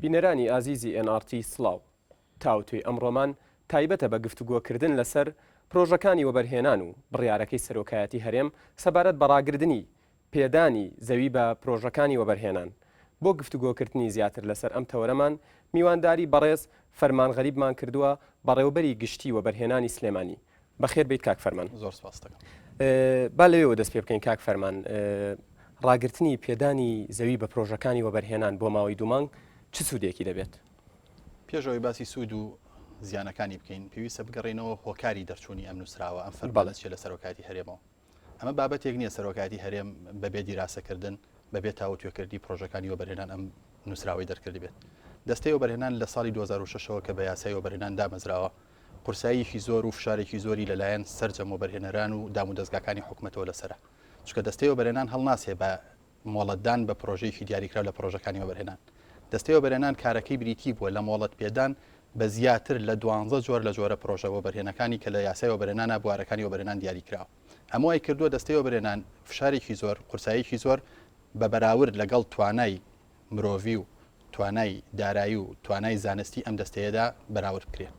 بینەرانی ئازیزی NRT سڵاو تاوتوی ئەمڕۆمان تایبەتە بە گفتوگۆکردن لەسەر پرۆژەکانی وەبەرهێنان و بڕیارەکەی سەرۆکایەتی هەرێم سەبارەت بە ڕاگردنی پێدانی زەوی بە پرۆژەکانی وەبەرهێنان. بۆ گفتوگۆکردنی زیاتر لەسەر ئەم تەورەمان میوانداری بەڕێز فەرمان غەریبمان کردووە بەڕێوەبەری گشتی وەبەرهێنانی سلێمانی. بەخێر بیت کاک فەرمان. زۆر سپاس دەکەم. با لەوێەوە دەست پێ بکەین کاک فەرمان. ڕاگررتنی پێدانی زەوی بە پرۆژەکانی وەبەرهێنان بۆ ماوەی دوومانگ چ سوودێکی دەبێت؟ پێشەوەی باسی سوود و زیانەکانی بکەین پێویستە بگەڕێنەوە هۆکاری دەرچوونی ئەم نووسراوە ئەم فەرمانە چێ لە سەرۆکاتی هەرێمەوە. ئەمە بابەتێک نییە سەرۆکاتی هەرێم بەبێ دیراسەکردن بەبێت تاوتوێکردی پرۆژەکانی وەبەرهێنان ئەم نووسراوی دەرکردی بێت. دەستەی وەبەرهێنان لە ساڵی 2006ەوە کە بە یاسای وەبەرهێنان دامەزراوە قورساییەکی زۆر و فشارێکی زۆری لەلایەن سەرجەم وەبەرهێنەران و دام و دەستگاکانی حکوومەتەوە لەسرە. چونکە دەستەی وەبەرهێنان هەڵناسێ بە مۆڵەتدان بە پرۆژەیەکی دیاریکراو لە پرۆژەکانی وەبەرهێنان. دەستەی وەبەرهێنان کارەکەی بریتی بووە لە مۆڵەت پێدان بە زیاتر لە 12 جۆر لە جۆرە پرۆژە وەبەرهێنەکانی کە لە یاسای وەبەرهێنانە بوارەکانی وەبەرهێنان دیاریکراوە. ئەمەوەی کردووە دەستەی وەبەرهێنان فشارێکی زۆر قورساییەکی زۆر بە بەراورد لەگەڵ توانای مرۆڤی و توانای دارایی و توانای زانستی ئەم دەستەیەدا بەراورد بکرێت.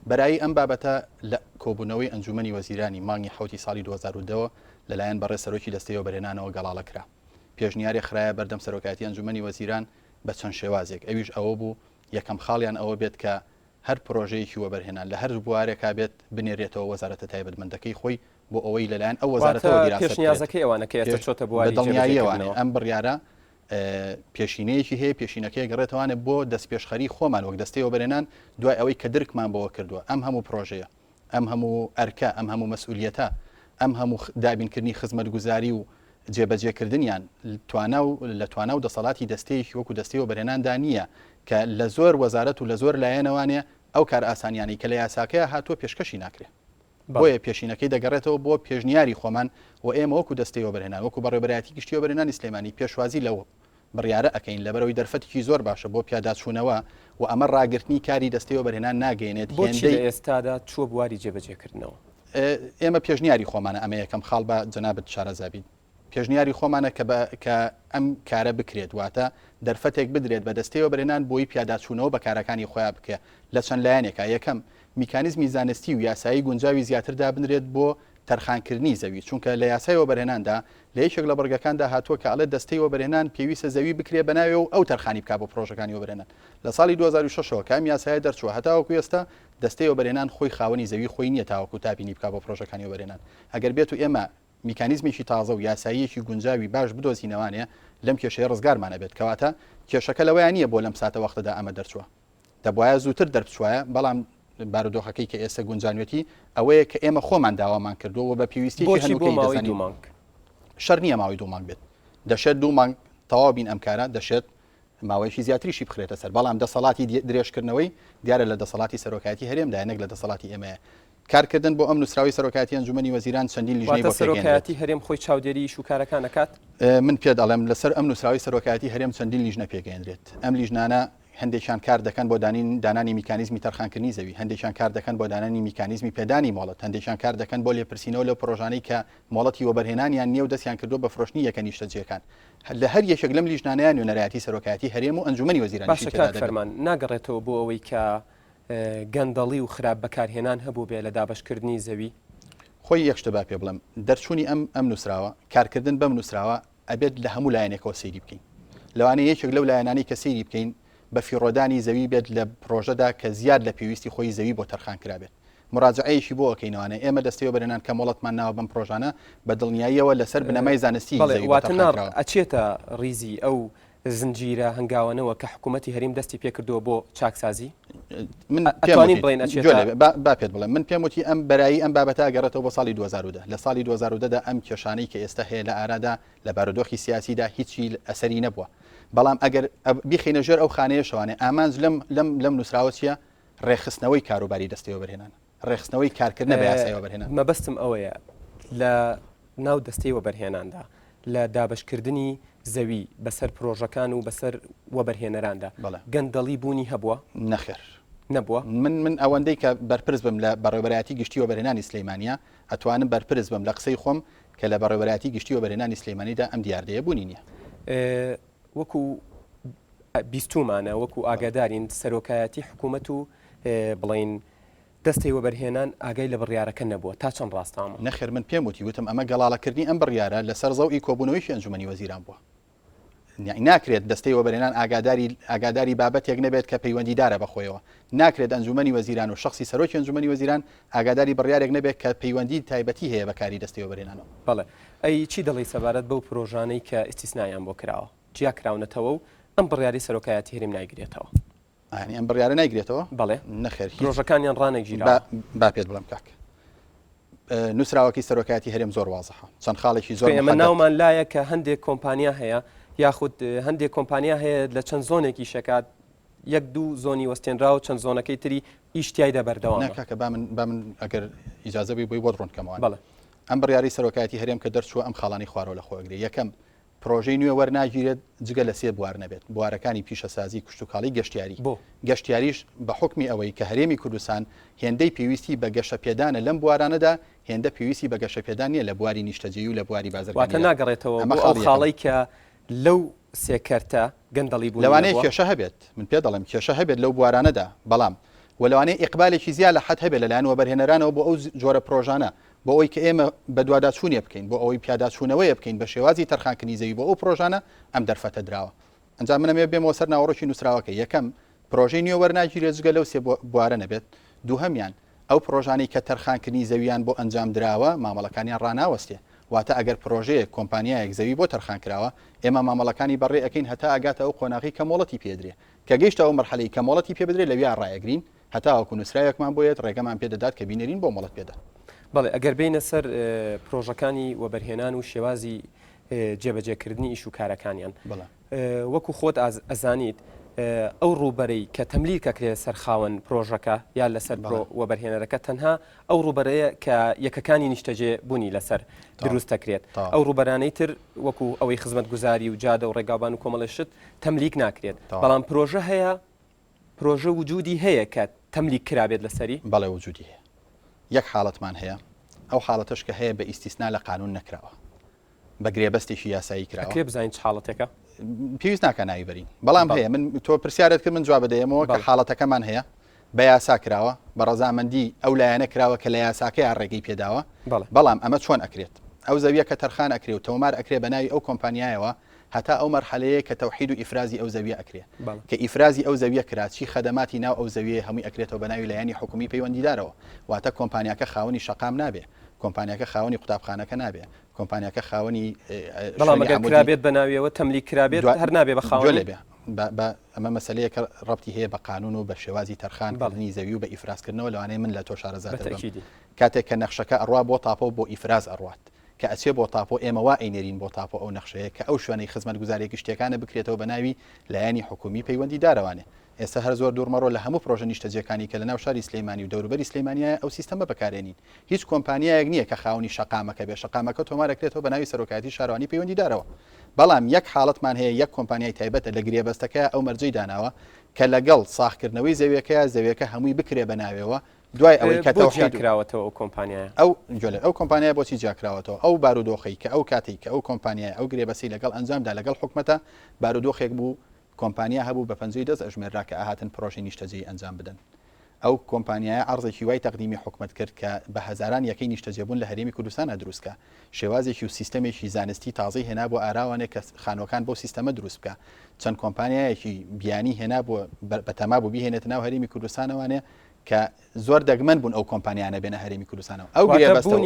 بەرایی ئەم بابەتە لە کۆبوونەوەی ئەنجومەنی وەزیرانی مانگی حوتی ساڵی 2010 لەلایەن بەڕێ سەرۆکی دەستەی وەبەرهێنانەوە گەڵاڵە کرا. پێشنیاری خراە بەردەم سەرۆکاتی ئەنجومەنی وەزیران بە چەند شێوازێک ئەویش ئەوە بوو یەکەم خاڵیان ئەوە بێت کە هەر پرۆژەیەکی وەبەرهێنان لە هەر بوارێکا بێت بنێرێتەوە وەزارەتە تایبەتمەندەکەی خۆی بۆ ئەوەی لەلایەن ئەو وەزارەتەوە پێشنیازەکەی ئەوانە کە ئێستا چۆتە بواری دڵنیاییەوانێ ئەم بڕیارە پێشینەیەکی هەیە پێشینەکەی گەڕێتوانێت بۆ دەست پێشخەری خۆمان وەک دەستەی وەبەرهێنان دوای ئەوەی کە درکمان بەوە کردووە ئەم هەموو پرۆژەیە ئەم هەموو ئەرکە ئەم هەموو مەسئولیەتە ئەم هەموو دابینکردنی خزمەتگوزاری و جێبەجێکردنیان لە توانە و دەسەڵاتی دەستەیەکی وەکو دەستەی وەبەرهێناندا نییە کە لە زۆر وەزارەت و لە زۆر لایەنەوانێ ئەو کار ئاسانیانی کە لە یاساکەیە هاتووە پێشکەشی ناکرێت. بۆیە پێشینەکەی دەگەڕێتەوە بۆ پێشنیاری خۆمان و ئێمە وەکو دەستەی وەبەرهێنان وەکو بەڕێوەبەرایەتی گشتی وەبەرهێنانی سلێمانی پێشوازی لەو بڕیارە ئەکەین لەبەرەوەی دەرفەتێکی زۆر باشە بۆ پیاداچوونەوە و ئەمە ڕاگررتنی کاری دەستەی وەبەرهێنان ناگەێنێت. بۆچی ئێستادا چوە بواری جێبەجێکردنەوە؟ ئێمە پێشنیاری خۆمانە ئەمە یەکەم خاڵ بە جەنابەت شارەزابین پێشنیاری خۆمانە کە ئەم کارە بکرێت واتە دەرفەتێک بدرێت بە دەستەی وەبەرهێنان بۆی پیاداچوونەوە بە کارەکانی خۆیان بکە لە چەند لایەنێکە. یەکەم میکانیزمی زانستی و یاسایی گونجاوی زیاتردا بنرێت بۆ تەرخانکردنی زەوی چونکە لە یاسای وەبەرهێناندا لە یەکێک لە بەرگەکاندا هاتووە کە ئەڵێ دەستەی وەبەرهێنان پێویستە زەوی بکرێ بەناوێ و ئەو تەرخانی بکات بۆ پرۆژەکانی وەبەرهێنان. لە ساڵی 2006ەوە کام یاسایە دەرچووە هەتاوەکو ئێستا دەستەی وەبەرهێنان خۆی خاوەنی زەوی خۆی نییە تاوەکو تابینی بکات بۆ پرۆژەکانی وەبەرهێنان. ئەگەر بێت و ئێمە میکانیزمێکی تازە و یاساییەکی گونجاوی باش بدۆزینەوانێ لەم کێشەیە ڕزگارمانە بێت کەواتە کێشەکە لەوەیان نییە بۆ لەم ساتە وەختەدا ئەمە دەرچووە دەبواە زووتر دەربچوایە بەڵام بارودۆخەکەی کە ئێستا گونجانوێتی ئەوەیە کە ئێمە خۆمان داوامان کردووە بە پێویستی شەر نییە ماوەی 2 مانگ بێت دەشێت 2 مانگ تەواو بین ئەم کارە دەشێت ماوەیەکی زیاتریشی بخرێتە سەر بەڵام دەسەڵاتی درێژکردنەوەی دیارە لە دەسەڵاتی سەرۆکاتی هەرێمدا یانێک لە دەسەڵاتی ئێمەیە کارکردن بۆ ئەم نووسراوی سەرۆکاتی ئەنجومەنی وەزیران چەندین لیژنەی بۆ سەرۆکایەتی هەرێم خۆی چاودێری شوکارەکان نەکات. من پێ دەڵێم لەسەر ئەم نووسراوی سەرۆکاتی هەرێم چەندین لیژنە پێگەێنرێت. ئەم لیژنانە هەندێکیان کار دەکەن بۆ دانانی میکانیزمی تەرخانکردنی زەوی هەندێکیان کار دەکەن بۆ دانانی میکانیزمی پێدانی مۆڵەت هەندێکیان کار دەکەن بۆ لێپرسینەوە لە پرۆژانەی کە مۆڵەتی وەبەرهێنانیان نییە و دەستیان کردو بە فرۆشتنی یەکە نیشتەجێکان لە هەر یەکێک لەم لیژنانەیان نوێنەرایەتی سەرۆکایەتی هەرێم و ئەنجومەنی وەزیرانی فەرمان ناگەڕێتەوە بۆ ئەوەی کە گەندەڵی و خراپ بەکارهێنان هەبوو بێ لە دابشکردنی زەوی. خۆی یەکشتە با پێ بڵم دەرچوونی ئەم نووسراوە کارکردن بەم نووسراوە ئەبێت لە هەموو لایەنێکەوە سەیری بکەین لەوانەیە یەکێک لەو لایەنانی کە سەیری بکەین بە فیڕۆدانی زەوی بێت لە پرۆژەدا کە زیاد لە پێویستی خۆی زەوی بۆ تەرخان کرابێت مراجعەیەکی بۆ ئەەکەینەوانە ئێمە دەستەی وەبەرهێنان کە مۆڵەتمان ناوە بەم پرۆژانە بە دڵنیاییەوە لەسەر بنەمای زانستی ئەچێتە ریزی ئەو زنجیرە هەنگاوانەوە کە حکوومەتی هەریم دەستی پێکردووە بۆ چاکسازی با پێت بڵێم من پێم وتی ئەم بەرایی ئەم بابەتە گەڕێتەوە بۆ ساڵی 2010 لە ساڵی 2010دا ئەم کێشانەی کە ئێستا هەیە لە ئارادا لە بارودۆخی سیاسیدا هیچی ئەسەری نەبووە بەڵام ئەگەر بیخینە ژێر ئەو خانەیە شەوانێ ئامانج لەم نووسراوە چیە ڕێخستنەوەی کاروباری دەستەی وەبەرهێنان ڕێخستنەوەی کارکردنە بە یاسای وەبەرهێنان. مەبەستم ئەوەیە لە ناو دەستەی وەبەرهێناندا لە دابشکردنی زەوی بەسەر پرۆژەکان و بەسەر وەبەرهێنەراندا گەندەڵی بوونی هەبووە نەخێر نەبووە. من ئەوەندەی کە بەرپرس بم لە بەڕێوەبەرایەتی گشتی وەبەرهێنانی سلەیمانیە ئەتوانم بەرپرس بم لە قسەی خۆم کە لە بەڕێوەبەرایەتی گشتی وەبەرهێنانی سلەیمانیدا ئەم دیاردەیە بوونی نییە. وەکو بیستومانە وەکو ئاگادارین سەرۆکایەتی حکوومەت و بڵین دەستی وەبەرهێنان ئاگای لە بڕیارەکە نەبووە تا چەند ڕاستامە نەخێر من پێم وتم ئەمە گەڵاڵەکردنی ئەم بڕیارە لەسەر زەوئی کۆبوونەوەیشی ئەنجومەنی وەزیران بووە ناکرێت دەستەی وەبەرهێنان ئاگاداری بابەتێک نەبێت کە پەیوەندیدارە بەخۆیەوە ناکرێت ئەنجومەنی وەزیران و شخصی سەرۆکی ئەنجومەنی وەزیران ئاگاداری بڕیارێک نەبێت کە پەیوەندی تایبەتی هەیە بەکاری دەستی وەبەرهێنانەوە بەڵێ ئەی چی دەڵی سەبارەت بەو پرۆژانەی کە ئیستیسنایان بۆ کراوە جیا کراونەتەوە و ئەم بڕیاری سەرۆکایەتی هەرێم نایگرێتەوە ئەنی ئەم بڕیارە نایگرێتەوە بەڵێ نەخێر پرۆژەکانیان ڕانێکگیرا با پێت بڵم کاک نووسراوەکی سەرۆکایەتی هەرێم زۆر وازەحە چەند خاڵێکی زۆر ئێمە ناومان لایە کە هەندێک کۆمپانیا هەیە یاخود هەندێک کۆمپانیا هەیە لە چەند زۆنێکی شکات یەک دوو زۆنی وەستێنرا و چەند زۆنەکەی تری ئیشتیایدا بەردەوام ناکە با من ئەگەر ئیجازەبی بۆی بۆ ڕوونکەمەوە بەڵێ ئەم بڕیاری سەرۆکایەتی هەرێم کە دەرچووە ئەم خاڵانی خوارەوە لە خۆگرێ یەکەم پرۆژەی نوێ وەرناگیرێت جگە لە سێ بوار نەبێت بوارەکانی پیشەسازی کشتتوکاڵی گەشتیاری بۆ گەشتیاریش بە حکمی ئەوەی کە هەرێمی کوردستان هێندەی پێویستی بە گەشە پێدانە لەم بوارانەدا هێندە پێویستی بە گەشە پێدان نیە لە بواری نیشتەجێی و لە بواری بازرگانی واتە ناگەڕێتەوە ئەو خاڵی کە لەو سێکەرتە گەندەڵی بوو لەوانەیە کێشە هەبێت من پێ دەڵم کێشە هەبێت لەو بوارانەدا بەڵام وەلەوانەیە ئیقبالێکی زیاد لە حەد هەبێت لەلایەن وەبەرهێنەرانەوە بۆ ئەو جۆرە پرۆژانە بۆ ئەوی کە ئێمە بە دوواداچوونێ بکەین بۆ ئەوەی پیاداچوونەوەیە بکەین بە شێوازی تەرخانکردنی زەوی بۆ ئەو پرۆژانە ئەم دەرفەتە دراوە ئەنجام منەمێ بێمەوە سەر ناوەڕۆکی نووسراوەکە یەکەم پرۆژەی نوێ وەرناگیرێت جگە لەو سێ بوارە نەبێت دووهەمیان ئەو پرۆژانەی کە تەرخانکردنی زەویان بۆ ئەنجام دراوە مامەڵەکانیان ڕناوەستێ واتە ئەگەر پرۆژەیە کۆمپانیایەک زەوی بۆ تەرخان کراوە ئێمە مامەڵەکانی بەڕێ ئەەکەین هەتا ئاگاتە ئەو قۆناغی کە مۆڵەتی پێدرێ کە گەیشتە ئەو مەرحەلەی کە مۆڵەتی پێ بدرێت لەویا ڕایەگرین هەتا وەکو نووسراوێکمان بۆیێت ڕێگەمان پێدەدات کە بینێرین بۆ مۆڵەت پێدا بەڵێ ئەگەر بینە سەر پرۆژەکانی وەبەرهێنان و شێوازی جێبەجێکردنی ئیش و کارەکانیان وەکو خۆت ئەزانیت ئەو ڕووبەرەی کە تەملیکەکرێت سەرخاوەن پرۆژەکە یان لەسەر وەبەرهێنەرەکە تەنها ئەو ڕووبەرەیە کە یەکەکانی نیشتەجێ بوونی لەسەر دروست دەکرێت ئەو ڕووبەرانەی تر وەکو ئەوەی خزمەت گوزاری و جادە و ڕێگاوبان و کۆمەڵشت تەملیک ناکرێت بەڵام پرۆژە هەیە پرۆژە وجودی هەیە کە تەملیک کرابێت لەسەری بەڵێ وجودی هەیە یەک حاڵەتمان هەیە ئەو حاڵەتەش کە هەیە بە ئیستیسنا لە قانون نەکراوە بە گرێبەستێکی یاسایی کراوە بزانین حاڵەتێکە پێویست ناکە ناوی بەرین بەڵام هەیە من تۆ پرسیارت کرد من جواب بدەیەمەوە کە حاڵەتەکەمان هەیە بە یاسا کراوە بە ڕەزامەندی ئەو لایەنە کراوە کە لە یاساکەی ڕێگەی پێداوە بەڵام ئەمە چۆن ئەکرێت ئەو زەویە کە تەرخان ئەکرێ و تۆمار ئەکرێ بە ناوی ئەو کۆمپانیایەوە هەتا ئەو مەرحەلەیە کە تەوحید و ئیفرازی ئەو زەویە ئەکرێ کە ئیفرازی ئەو زەویە کراچی خەدەماتی ناو ئەو زەویە هەمووی ئەکرێتەوە بە ناوی لایەنی حکومی پەیوەندیدارەوە واتە کۆمپانیاکە خاوەنی شەقام نابێ کۆمپانیاکە خاوەنی قوتابخانەکە نابێ کۆمپانیاکە خاوەنی بەڵام ئەگەر کرابێت بە ناویەوە تەملیک کرابێت هەر نابێ بە خاوەن لێبێ ئەمە مەسلەیە کە ڕەبتی هەیە بە قانون و بە شێوازی تەرخانکردنی زەوی و بە ئیفرازکردنەوە لەوانەیە من لە تۆ شارەزاتر کاتێک کە نەخشەکە ئەڕوا بۆ تاپۆ بۆ ئیفراز ئەڕوات کە ئەچێ بۆ تاپۆ ئێمە وا ئەینێرین بۆ تاپۆ ئەو نەخشەیە کە ئەو شوێنەی خزمەت گوزارێکی شتێکانە بکرێتەوە بە ناوی لایەنی حکومی پەیوەندی دارەوانێ ئێستا هەر زۆر دوورمەڕۆ لە هەموو پرۆژە نیشتەجەکانی کە لە ناو شاری سلەیمانی و دەوروبەری سلەیمانیە ئەو سیستەمە بەکارێنین هیچ کۆمپانیایەک نییە کە خاوەنی شەقامەکە بێ شەقامەکە تۆمارەکرێتەوە بە ناوی سەرۆکایەتی شارەوانی پەیوەندی دارەوە بەڵام یەک حاڵەتمان هەیە یەک کۆمپانیای تایبەتە لە گرێبەستەکە ئەو مەرجەی داناوە کە لەگەڵ ساختکردنەوەی زەویەکە هەمووی بکرێ بە ناوێەوە دوای ئەوەی کە تەوحید کراوەتەوە ئەو کۆمپانیایە ئەو کۆمپانیای بۆچی جاکراوەتەوە ئەو بارودۆخی کە ئەو کاتی کە ئەو کۆمپانیای ئەو گرێبەسی لەگەڵ ئەنجامدا لەگەڵ حکومەتە بارودۆخێک بوو کۆمپانیا هەبوو بە 50 ئەژمێرا کە ئاهاتن پرۆژەی نیشتەجێی ئەنجام بدەن ئەو کۆمپانیای عەرزێکی وای تەقدیمی حکومەت کرد کە بە هەزاران یەکەی نیشتەجێبوون لە هەرێمی کوردستانە دروستکە شێوازێکی و سیستەمێکی زانستی تازەی هێنا بۆ ئاراوانێک کە خانۆکان بۆ سیستەمە دروست بکە چەند کۆمپانیایەکی بیانی هێنا بۆ بەتەما بوو بیهێنێت ناو هەرێمی کوردستانەوانێ کە زۆر دەگمەن بوون ئەو کۆمپانیانە بێنە هەرێمی کوردستانەوە ئەو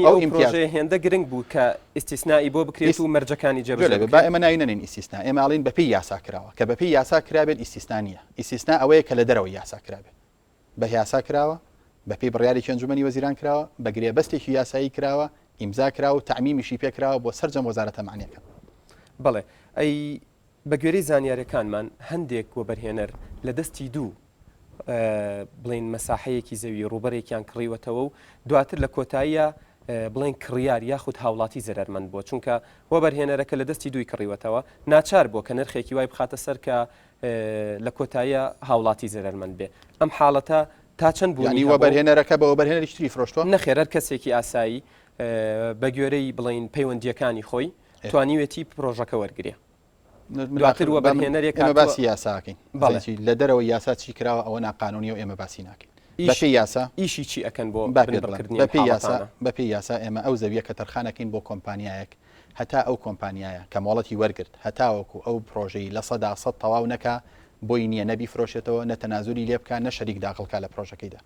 ئەو ئیمپرۆژەیە هێندە گرنگ بوو کە ئیستیسنایی بۆ بکرێت و مەرجەکانی جێبەجێ با ئێمە ناوی نەنین ئیستیسنا ئێمە ئاڵین بەپی یاسا کراوە کە بەپی یاسا کرابێت ئیستیسنانیە ئیستیسنا ئەوەیە کە لە دەرەوە یاسا کرابێت بە یاسا کراوە بەپی بڕیارێکی ئەنجومەنی وەزیران کراوە بە گرێبەستێکی یاسایی کراوە ئیمزا کراوە و تەعمیمیشی پێکراوە بۆ سەرجەم وەزارەتە معنیەکە بەڵێ ئەی بە گوێرەی زانیاریەکانمان هەندێک وەبەرهێنەر لە دەستی دوو بڵین مەساحەیەکی زەوی ڕوبەرێکیان کڕیوەتەوە و دواتر لە کۆتاییە بڵین کڕیار یاخود هاوڵاتی زەرمەند بۆ چونکە وەبەرهێنەرەکە لە دەستی دوی کڕیوەتەوە ناچار بۆ کە نرخێکی وای بخاتە سەر کە لە کۆتاییە هاوڵاتی زەرمەند بێ ئەم حاڵەتە تا چەند بوونی وەبەرهێنەرەکە بە وەبەرهێنەری شتری فرۆشتووە نەخێرەر کەسێکی ئاسایی بە گوێرەی بڵین پەیوەندیەکانی خۆی توانیوێتی پرۆژەکە وەرگێ دواتر وەبەرهێنەرێک ئێمە باسی یاساکەین لە دەرەوە یاسا چی کراوە ئەوە ناقانونی و ئێمە باسی ناکەین بەپی یاسا ئیشی چی ئەکەن بۆ بەپی یاسا ئێمە ئەو زەویە کە تەرخانەکەین بۆ کۆمپانیایەک هەتا ئەو کۆمپانیایە کە مۆڵەتی وەرگرت هەتاوەکو ئەو پرۆژەی لە 100% تەواو نەکا بۆی نییە نەبی فرۆشێتەوە نەتەنازولی لێ بکە نە شەریک داخڵکە لە پرۆژەکەیدا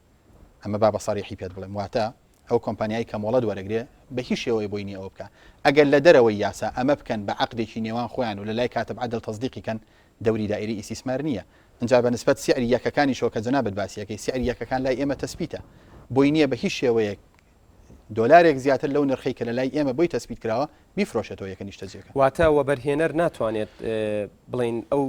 ئەمە با بە سەریحی پێت بڵێم واتە ئەو کۆمپانیایی کە مۆڵەت وەرەگرێ بە هیچ شێوەی بۆی نییە ئەوە بکە ئەگەر لە دەرەوەی یاسا ئەمە بکەن بە عەقدێکی نێوان خۆیان و لە لای کاتب عەدڵ تەزدیقیکەن دەوری دائیری ئیسیسمار نییە اینجا بە نسبەت سیعری یەکەکانی شۆ کە جەنابەت باسیەکەی سیعری یەکەکان لای ئێمە تەسبیتە بۆی نییە بە هیچ شێوەیەک دۆلارێک زیاتر لەو نرخی کە لە لای ئێمە بۆی تەسبیت کراوە بیفرۆشێتەوە یەکە نیشتەجێەکە واتە وەبەرهێنەر ناتوانێت بڵین ئەو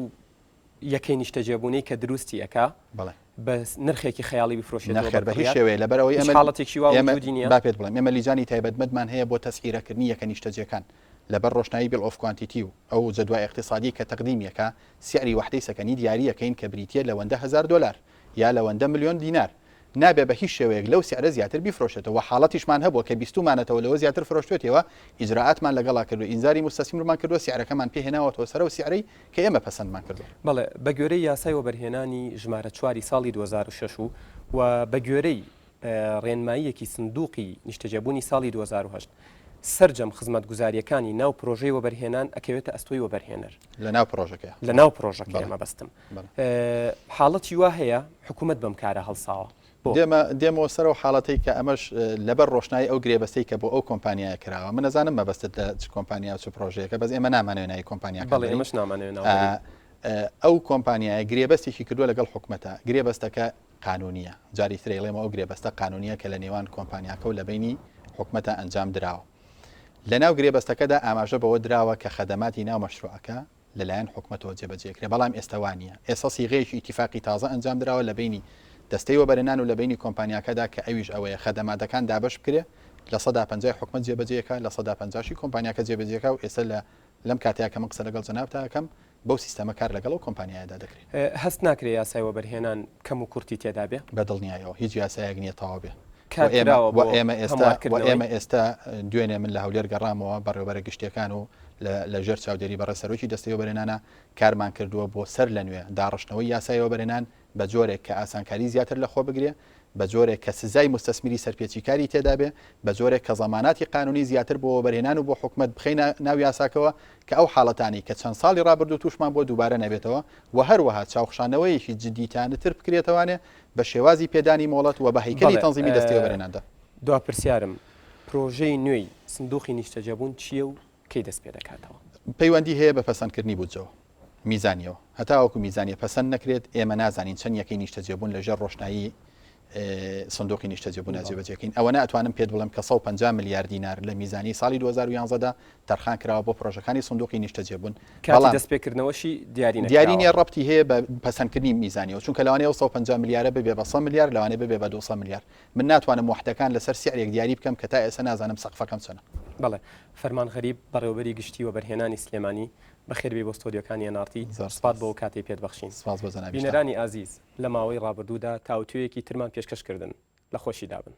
یەکەی نیشتەجێبوونەی کە دروستی ئەکا بەڵێ بە نرخێکی خەیاڵی بفرۆشێت نەخێر بە هیچ شێوەیە لەبەرەوەی ئێمە حاڵەتێکی واوە با پێت بڵێم ئێمە لیجانی تایبەتمەندمان هەیە بۆ تەسخیرەکردنی یەکە نیشتەجێکان لەبەر ڕۆشنایی بیل ئۆف کوانتیتی و ئەو جەدوای اقتصادی کە تەقدیمیەکە سیعری وحدەی سەکەنی دیاریەکەین کە بریتیە لەوەندە $1000 یا لەوەندە ملیۆن دینار نابێ بە هیچ شێوەیەک لەو سیعرە زیاتر بیفرۆشێتەوە حاڵەتیشمان هەبووە کە 20مانەتەوە لەوە زیاتر فرۆشتێتەوە ئیجراعاتمان لەگەڵا کردو ئینزاری مستەسیممان کردو سیعرەکەمان پێهێناوەتەوە سەر و سیعرەی کە ئێمە پەسەندمان کردو بەڵێ بە گوێرەی یاسای وەبەرهێنانی ژمارە 4 ساڵی 2006 و بە گوێرەی ڕێنماییەکی سندوقی نیشتەجێبوونی ساڵی 2010 سەرجەم خزمەت گوزاریەکانی ناو پرۆژەی وەبەرهێنان ئەکەوێتە ئەستۆی وەبەرهێنەر لە ناو پرۆژەکە ئێمە بەستم حاڵەتی وا هەیە حکوومەت بەم کارە هەڵساوە دێمەوە سەرەوە حاڵەتی کە ئەمەش لەبەر ڕۆشنایی ئەو گرێبەستەی کە بۆ ئەو کۆمپانیایە کراوە من نەزانم مەبەستت لە کۆمپانیا و پرۆژەیەکە بەس ئێمە نامانەوێت ناوی کۆمپانیا ئێمەش نامانەوێت ئەو کۆمپانیایە گرێبەستێکی کردووە لەگەڵ حکوومەتە گرێبەستەکە قانونیە جاری ترێڵێمە ئەو گرێبەستە قانونیە کە لە نێوان کۆمپانیاکە و لە بینی حکوومەتە ئەنجام دراوە لە ناو گرێبەستەکەدا ئاماژە بەوە دراوە کە خەدەماتی ناو مەشروعەکە لەلایەن حکوومەتەوە جێبەجێکرێ بەڵام ئێستاوانە ئێستا سیغەیەکی ئیتیفاقی تازە ئەنجام دراوە لە بینی دەستەی وەبەرهێنان و لە بینی کۆمپانیاکەدا کە ئەویش ئەوەیە خەدەماتەکان دابش بکرێ لە 150 حکوومەت جێبەجێەکە لە 150 کۆمپانیاکە جێبەجێەکە و ئێستا لەم کاتەیە کە من قسە لەگەڵ جەنابتەکەم بەو سیستەمە کار لەگەڵ و کۆمپانیایدا دەکرێت هەست ناکرێت یاسای وەبەرهێنان کەم و کورتی تێدا بێ بەدڵنیایەوە هیچ یاسایەک نییە تەواو بێ ئێمە ئێستا دوێنێ من لە هەولێر گەڕامەوە بەڕێوەبەرە گشتیەکان و لە ژێر چاودێری بەڕێسەرۆکی دەستەوە بەرێنانە کارمان کردووە بۆ سەر لە نوێ داڕشتنەوەی یاسایەوە بەرێنان بە جۆرێک کە ئاسانکاری زیاتر لە خۆ بگرێ بە جۆرێک کە سزای مستەسمیری سەرپێچیکاری تێدا بێ بە جۆرێک کە زەماناتی قانونی زیاتر بۆ بەرهێنان و بۆ حکومت بخەینە ناو یاساکەوە کە ئەو حاڵەتانی کە چەند ساڵی ڕابردوو تووشمان بۆ دووبارە نەبێتەوە و هەروەها چاوخشانەوەیەکی جددیتانتر بکرێتەوانێ بە شێوازی پێدانی مۆڵەت و بە هەیکەلی تەنزیمی دەستەوە بەرهێناندا دوا پرسیارم پرۆژەی نوێی سندوقی نیشتەجێبوون چییە و کەی دەست پێ دەکاتەوە پەیوەندی هەیە بە پەسەندکردنی بودجەوە میزانیەوە هەتاوەکو میزانیە پەسەند نەکرێت ئێمە نازانین چەند یەکەی نیشتەجێبوون لەژێر ڕۆشنایی سندوقی نیشتەجێبوون جێبەجێکین ئەوە ناتوانم پێت بڵم کە 150 میلیارد دینار لە میزانی ساڵی 2011دا تەرخان کراوە بۆ پرۆژەکانی سندوقی نیشتەجێبوون کاتی دەستپێکردنەوەشی دیارینی ڕەبتی هەیە بە پەسەندکردنی میزانیەوە چونکە لەوانەیە 150 میلیارە ببێ بە 100 میلیارد لەوانەیە ببێ بە 200 میلیارد من ناتوانم وحدەکان لەسەر سیعرێک دیاری بکەم کە تا ئێستا نازانم سەقفەکەم چەنە بەڵێ فەرمان غەریب بەڕێوەبەری گشتی وەبەرهێنانی سلێمانی بەخێربێ بۆ ستۆدیۆکانی NRT سپات بۆ کاتی پێت بەخشین سپاس بە جەنابی بینەرانی ئازیز لە ماوەی ڕابردوودا تاوتوێکی ترمان پێشکەشکردن لە خۆشی دابن